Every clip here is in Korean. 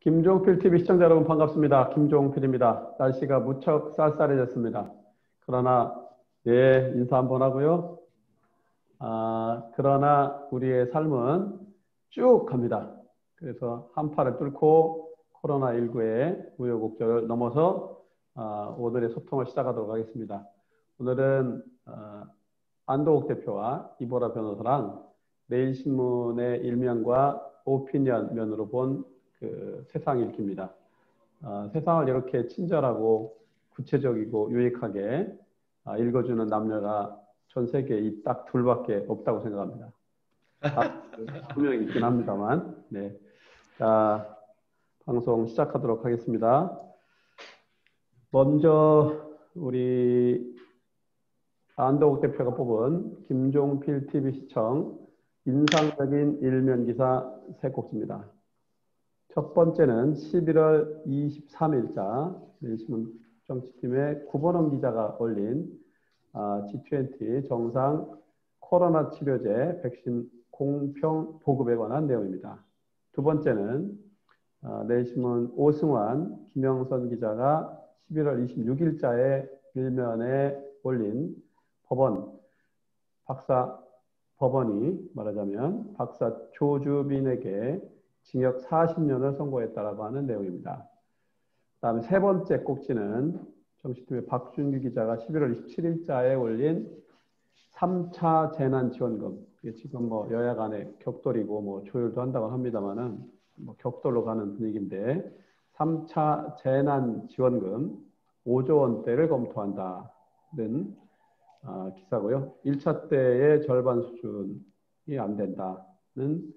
김종필 TV 시청자 여러분 반갑습니다. 김종필입니다. 날씨가 무척 쌀쌀해졌습니다. 그러나 인사 한번 하고요. 그러나 우리의 삶은 쭉 갑니다. 그래서 한파를 뚫고 코로나19의 우여곡절을 넘어서 오늘의 소통을 시작하도록 하겠습니다. 오늘은 안도욱 대표와 이보라 변호사랑 내일신문의 일면과 오피니언 면으로 본 세상 읽기입니다. 세상을 이렇게 친절하고 구체적이고 유익하게 읽어주는 남녀가 전 세계에 이 딱 둘밖에 없다고 생각합니다. 두 명 있긴 합니다만. 네. 자, 방송 시작하도록 하겠습니다. 먼저 우리 안도욱 대표가 뽑은 김종필 TV 시청 인상적인 일면 기사 세 꼭지입니다. 첫 번째는 11월 23일자 내일신문 정치팀의 구본원 기자가 올린 G20 정상 코로나 치료제 백신 공평 보급에 관한 내용입니다. 두 번째는 내일신문 오승환, 김영선 기자가 11월 26일자에 일면에 올린 법원이 말하자면 박사 조주빈에게 징역 40년을 선고했다라고 하는 내용입니다. 다음에 세 번째 꼭지는 정치팀의 박준규 기자가 11월 27일자에 올린 3차 재난지원금. 이게 지금 여야 간에 격돌이고 조율도 한다고 합니다만은 격돌로 가는 분위기인데 3차 재난지원금 5조 원대를 검토한다는 기사고요. 1차 때의 절반 수준이 안 된다는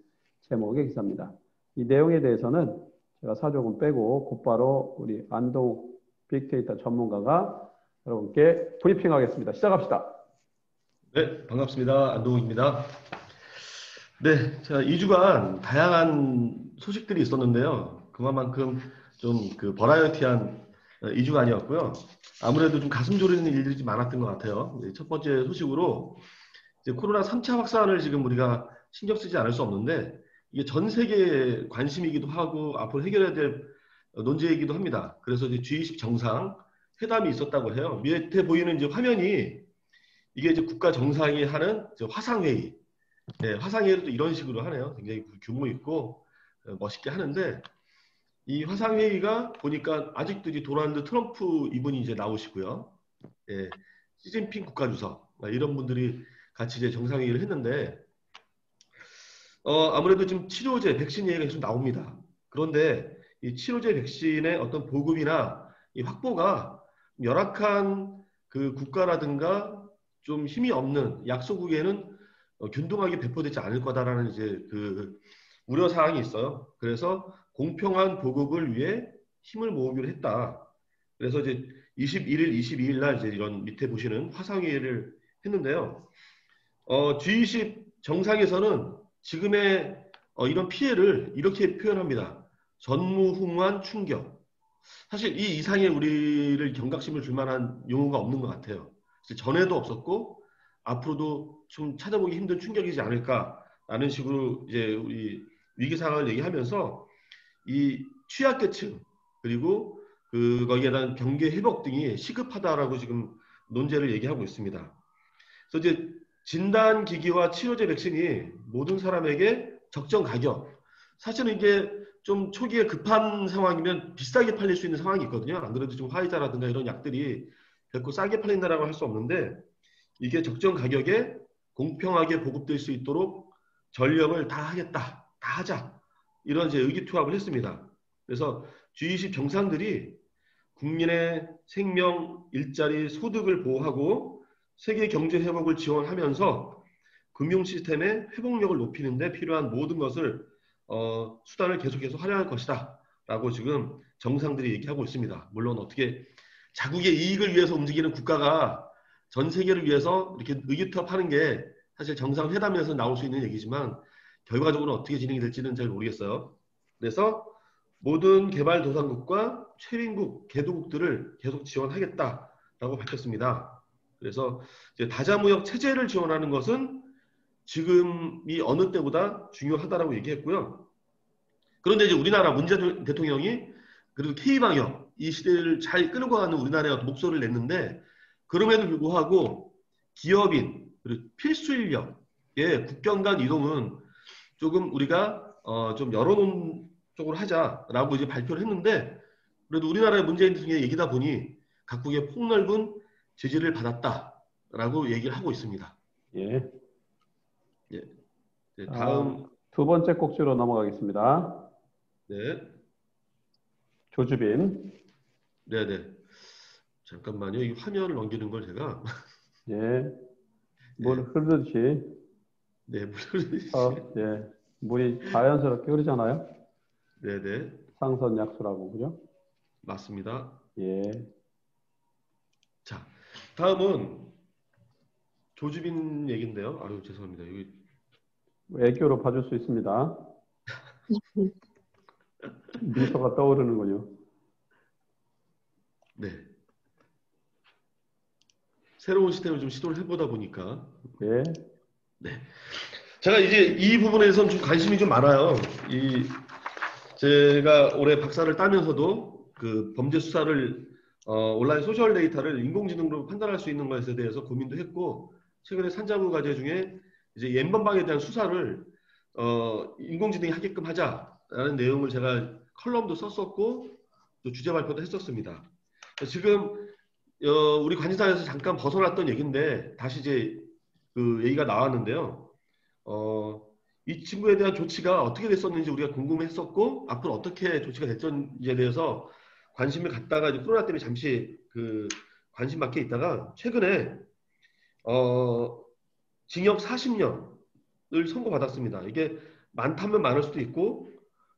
제목의 기사입니다. 이 내용에 대해서는 제가 사조금 빼고 곧바로 우리 안도욱 빅데이터 전문가가 여러분께 브리핑하겠습니다. 시작합시다. 네, 반갑습니다. 안도욱입니다. 네, 자, 2주간 다양한 소식들이 있었는데요. 그만큼 좀 버라이어티한 2주간이었고요. 아무래도 좀 가슴 졸이는 일들이 좀 많았던 것 같아요. 첫 번째 소식으로 이제 코로나 3차 확산을 지금 우리가 신경 쓰지 않을 수 없는데 이게 전 세계의 관심이기도 하고 앞으로 해결해야 될 논제이기도 합니다. 그래서 이제 G20 정상 회담이 있었다고 해요. 밑에 보이는 이제 화면이 이게 이제 국가 정상이 하는 화상회의. 네, 화상회의를 또 이런 식으로 하네요. 굉장히 규모 있고 멋있게 하는데 이 화상회의가 보니까 아직도 이제 도널드 트럼프 이분이 이제 나오시고요. 예, 시진핑 국가주석 이런 분들이 같이 이제 정상회의를 했는데 아무래도 지금 치료제, 백신 얘기가 계속 나옵니다. 그런데 이 치료제 백신의 어떤 보급이나 이 확보가 열악한 그 국가라든가 좀 힘이 없는 약소국에는 균등하게 배포되지 않을 거다라는 이제 우려 사항이 있어요. 그래서 공평한 보급을 위해 힘을 모으기로 했다. 그래서 이제 21일, 22일 날 이제 이런 밑에 보시는 화상회의를 했는데요. G20 정상에서는 지금의 이런 피해를 이렇게 표현합니다. 전무후무한 충격. 사실 이 이상의 우리를 경각심을 줄 만한 용어가 없는 것 같아요. 전에도 없었고 앞으로도 좀 찾아보기 힘든 충격이지 않을까라는 식으로 이제 우리 위기 상황을 얘기하면서 이 취약계층 그리고 거기에 대한 경계 회복 등이 시급하다라고 지금 논제를 얘기하고 있습니다. 그래서 이제 진단기기와 치료제 백신이 모든 사람에게 적정 가격. 사실은 이게 좀 초기에 급한 상황이면 비싸게 팔릴 수 있는 상황이 있거든요. 안 그래도 지금 화이자라든가 이런 약들이 결코 싸게 팔린다라고 할 수 없는데 이게 적정 가격에 공평하게 보급될 수 있도록 전력을 다 하겠다. 다 하자. 이런 이제 의기투합을 했습니다. 그래서 G20 정상들이 국민의 생명, 일자리, 소득을 보호하고 세계 경제 회복을 지원하면서 금융 시스템의 회복력을 높이는 데 필요한 모든 것을 수단을 계속해서 활용할 것이다 라고 지금 정상들이 얘기하고 있습니다. 물론 어떻게 자국의 이익을 위해서 움직이는 국가가 전 세계를 위해서 이렇게 의기투합하는 게 사실 정상회담에서 나올 수 있는 얘기지만 결과적으로 어떻게 진행이 될지는 잘 모르겠어요. 그래서 모든 개발도상국과 최빈국, 개도국들을 계속 지원하겠다라고 밝혔습니다. 그래서 이제 다자무역 체제를 지원하는 것은 지금이 어느 때보다 중요하다라고 얘기했고요. 그런데 이제 우리나라 문재인 대통령이 그래도 K방역 이 시대를 잘 끌고 가는 우리나라의 어떤 목소리를 냈는데 그럼에도 불구하고 기업인 그리고 필수 인력의 국경 간 이동은 조금 우리가 좀 열어놓은 쪽으로 하자라고 이제 발표를 했는데 그래도 우리나라의 문재인 대통령의 얘기다 보니 각국의 폭넓은 지지를 받았다라고 얘기를 하고 있습니다. 예. 예. 네, 다음 두 번째 꼭지로 넘어가겠습니다. 네. 조주빈. 네네. 잠깐만요. 이 화면을 넘기는 걸 제가 예. 물 예. 흐르듯이. 네, 예. 물이 자연스럽게 흐르잖아요. 네네. 상선약수라고, 그죠? 맞습니다. 예. 자, 다음은 조주빈 얘기인데요. 아유, 죄송합니다. 여기 애교로 봐줄 수 있습니다. 미소가 떠오르는군요. 네. 새로운 시스템을 좀 시도를 해보다 보니까 예. 네. 제가 이제 이 부분에선 좀 관심이 좀 많아요. 제가 올해 박사를 따면서도 그 범죄 수사를 온라인 소셜 데이터를 인공지능으로 판단할 수 있는 것에 대해서 고민도 했고 최근에 산자부 과제 중에 이제 엠번방에 대한 수사를 인공지능이 하게끔 하자라는 내용을 제가 컬럼도 썼었고 또 주제 발표도 했었습니다. 지금 우리 관심사에서 잠깐 벗어났던 얘기인데 다시 이제 그 얘기가 나왔는데요. 이 친구에 대한 조치가 어떻게 됐었는지 우리가 궁금했었고 앞으로 어떻게 조치가 됐던지에 대해서 관심을 갖다가 이제 코로나 때문에 잠시 그 관심 밖에 있다가 최근에 징역 40년을 선고받았습니다. 이게 많다면 많을 수도 있고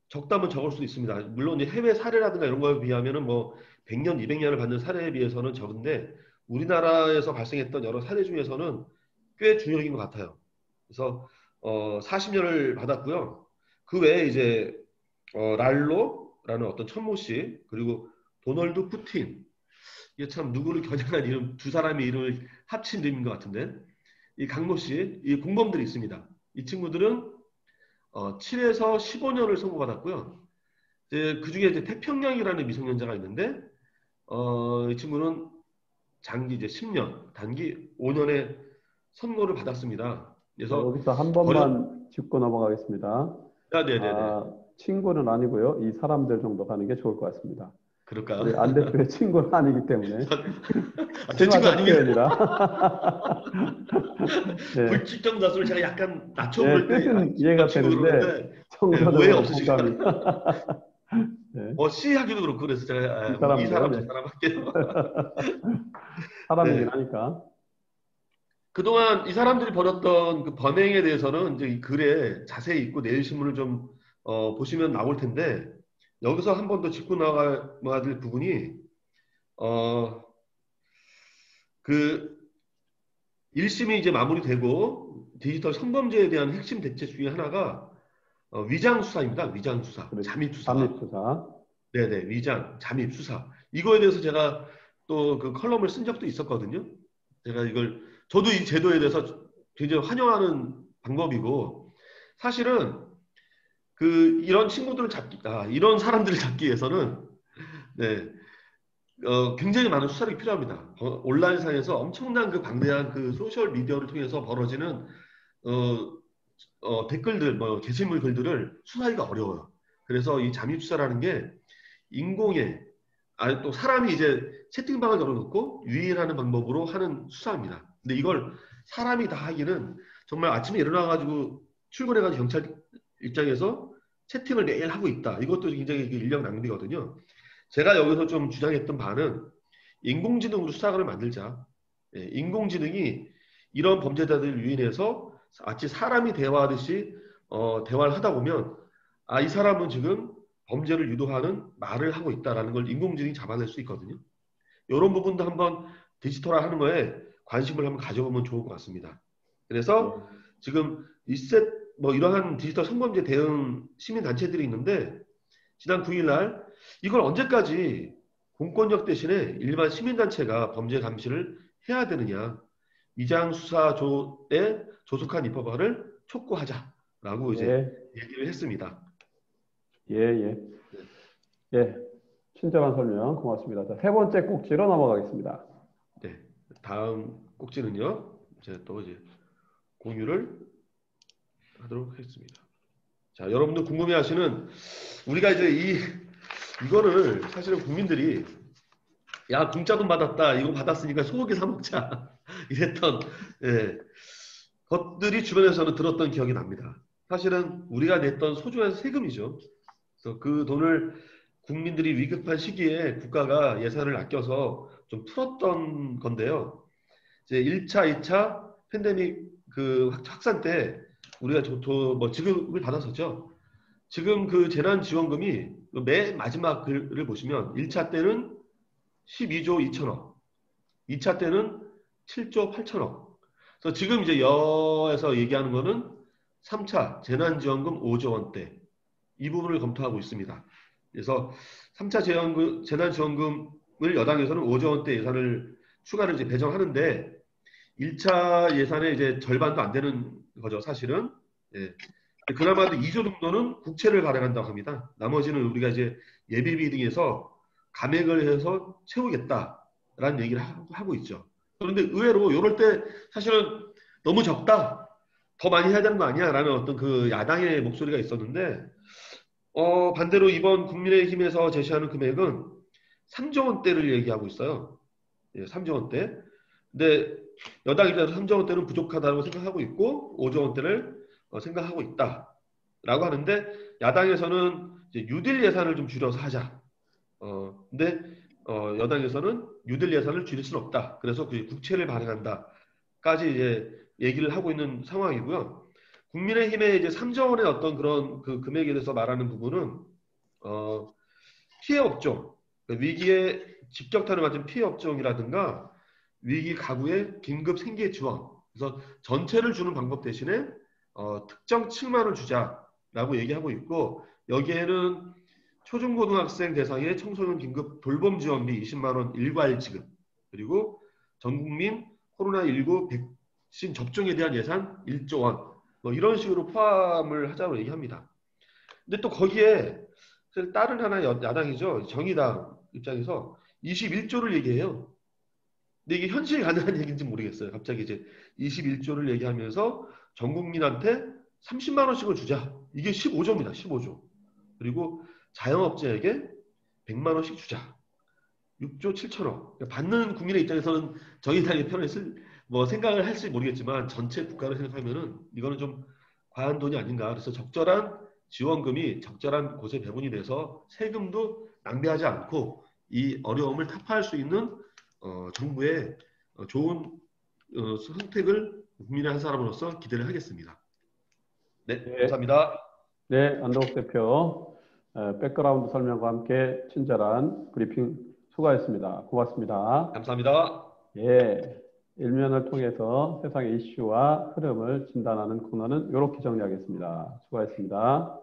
적다면 적을 수도 있습니다. 물론 이제 해외 사례라든가 이런 거에 비하면은 뭐 100년, 200년을 받는 사례에 비해서는 적은데 우리나라에서 발생했던 여러 사례 중에서는 꽤 중형인 것 같아요. 그래서 40년을 받았고요. 그 외에 이제 랄로라는 어떤 천모 씨 그리고 도널드 푸틴 이게 참 누구를 겨냥한 이름 두 사람의 이름을 합친 이름인 것 같은데 이 강모 씨, 이 공범들이 있습니다. 이 친구들은 7에서 15년을 선고받았고요. 그 중에 이제 태평양이라는 미성년자가 있는데 이 친구는 장기 이제 10년, 단기 5년의 선고를 받았습니다. 자, 그래서 여기서 한 버려 번만 짚고 넘어가겠습니다. 네네네. 친구는 아니고요. 이 사람들 정도 가는 게 좋을 것 같습니다. 그럴까요? 우리 안 대표의 친구는 아니기 때문에 제 친구 친화적 아닙니다. 표현이라. 예. 불특정 다수를 제가 약간 예, 낮춰볼 때 뜻은 이해가 친구 되는데 그러는데 오해 정서적으로 없으시고 공감이. 예. C 하기도 그렇고 그래서 제가 이 이 사람 사람들, 저 예. 사람 할게요. 사람이긴 네. 하니까. 그동안 이 사람들이 벌였던 그 범행에 대해서는 이제 이 글에 자세히 있고 내일신문을 좀 보시면 나올 텐데 여기서 한 번 더 짚고 나가야 될 부분이 그 1심이 이제 마무리되고 디지털 성범죄에 대한 핵심 대책 중에 하나가 위장 수사입니다. 위장 수사, 그렇죠. 잠입 수사. 잠입수사. 네네, 위장, 잠입 수사. 이거에 대해서 제가 또 그 컬럼을 쓴 적도 있었거든요. 제가 이걸 저도 이 제도에 대해서 굉장히 환영하는 방법이고 사실은 그 이런 친구들을 이런 사람들을 잡기 위해서는 네, 굉장히 많은 수사력이 필요합니다. 온라인상에서 엄청난 그 방대한 그 소셜 미디어를 통해서 벌어지는 댓글들, 뭐 게시물 글들을 수사하기가 어려워요. 그래서 이 잠입 수사라는 게 인공의 또 사람이 이제 채팅방을 열어놓고 유인하는 방법으로 하는 수사입니다. 근데 이걸 사람이 다 하기는 정말 아침에 일어나가지고 출근해가지고 경찰 입장에서 채팅을 매일 하고 있다. 이것도 굉장히 인력 낭비거든요. 제가 여기서 좀 주장했던 바는 인공지능으로 수사관을 만들자. 예, 인공지능이 이런 범죄자들을 유인해서 마치 사람이 대화하듯이 대화를 하다 보면 이 사람은 지금 범죄를 유도하는 말을 하고 있다라는 걸 인공지능이 잡아낼 수 있거든요. 이런 부분도 한번 디지털화 하는 거에 관심을 한번 가져보면 좋을 것 같습니다. 그래서 지금 리셋 뭐 이러한 디지털 성범죄 대응 시민단체들이 있는데 지난 9일 날 이걸 언제까지 공권력 대신에 일반 시민단체가 범죄 감시를 해야 되느냐 위장수사조에 조속한 입법화를 촉구하자라고 이제 예. 얘기를 했습니다. 예, 예. 네. 예. 친절한 설명 고맙습니다. 자, 세 번째 꼭지로 넘어가겠습니다. 네. 다음 꼭지는요. 제가 또 이제 공유를 하도록 하겠습니다. 자, 여러분들 궁금해하시는 우리가 이제 이거를 사실은 국민들이 야 공짜돈 받았다 이거 받았으니까 소고기 사 먹자 이랬던 예, 것들이 주변에서는 들었던 기억이 납니다. 사실은 우리가 냈던 소중한 세금이죠. 그래서 그 돈을 국민들이 위급한 시기에 국가가 예산을 아껴서 좀 풀었던 건데요. 이제 1차, 2차 팬데믹 그 확산 때 우리가 뭐 지급을 받았었죠. 지금 그 재난지원금이 맨 마지막 글을 보시면 1차 때는 12조 2천억, 2차 때는 7조 8천억. 그래서 지금 이제 여에서 얘기하는 거는 3차 재난지원금 5조 원대 이 부분을 검토하고 있습니다. 그래서 3차 재난지원금을 여당에서는 5조 원대 예산을 추가를 이제 배정하는데 1차 예산의 이제 절반도 안 되는 거죠, 사실은. 예. 그나마도 2조 정도는 국채를 발행한다고 합니다. 나머지는 우리가 이제 예비비 등에서 감액을 해서 채우겠다라는 얘기를 하고 있죠. 그런데 의외로 이럴 때 사실은 너무 적다, 더 많이 해야 되는 거 아니야? 라는 어떤 그 야당의 목소리가 있었는데, 반대로 이번 국민의힘에서 제시하는 금액은 3조 원대를 얘기하고 있어요. 예, 3조 원대. 근데 여당 입장에서 3조 원대는 부족하다고 생각하고 있고 5조 원대를 생각하고 있다라고 하는데 야당에서는 이제 뉴딜 예산을 좀 줄여서 하자. 근데 여당에서는 뉴딜 예산을 줄일 수는 없다. 그래서 그 국채를 발행한다까지 이제 얘기를 하고 있는 상황이고요. 국민의힘의 이제 3조 원의 어떤 그런 그 금액에 대해서 말하는 부분은 피해 업종, 위기에 직격탄을 맞은 피해 업종이라든가 위기 가구의 긴급 생계 지원. 그래서 전체를 주는 방법 대신에 특정 층만을 주자라고 얘기하고 있고 여기에는 초중고등학생 대상의 청소년 긴급 돌봄 지원비 20만 원 일괄 지급 그리고 전국민 코로나19 백신 접종에 대한 예산 1조 원 뭐 이런 식으로 포함을 하자고 얘기합니다. 근데 또 거기에 다른 하나의 야당이죠. 정의당 입장에서 21조를 얘기해요. 근데 이게 현실이 가능한 얘기인지 모르겠어요. 갑자기 이제 21조를 얘기하면서 전 국민한테 30만 원씩을 주자. 이게 15조입니다. 15조. 그리고 자영업자에게 100만 원씩 주자. 6조 7천억. 받는 국민의 입장에서는 정의당의 편을 뭐 생각을 할지 모르겠지만 전체 국가를 생각하면은 이거는 좀 과한 돈이 아닌가. 그래서 적절한 지원금이 적절한 곳에 배분이 돼서 세금도 낭비하지 않고 이 어려움을 타파할 수 있는 정부의 좋은 선택을 국민의 한 사람으로서 기대를 하겠습니다. 네, 네, 감사합니다. 네, 안동욱 대표 백그라운드 설명과 함께 친절한 브리핑 수고하셨습니다. 고맙습니다. 감사합니다. 예, 일면을 통해서 세상의 이슈와 흐름을 진단하는 코너는 이렇게 정리하겠습니다. 수고하셨습니다.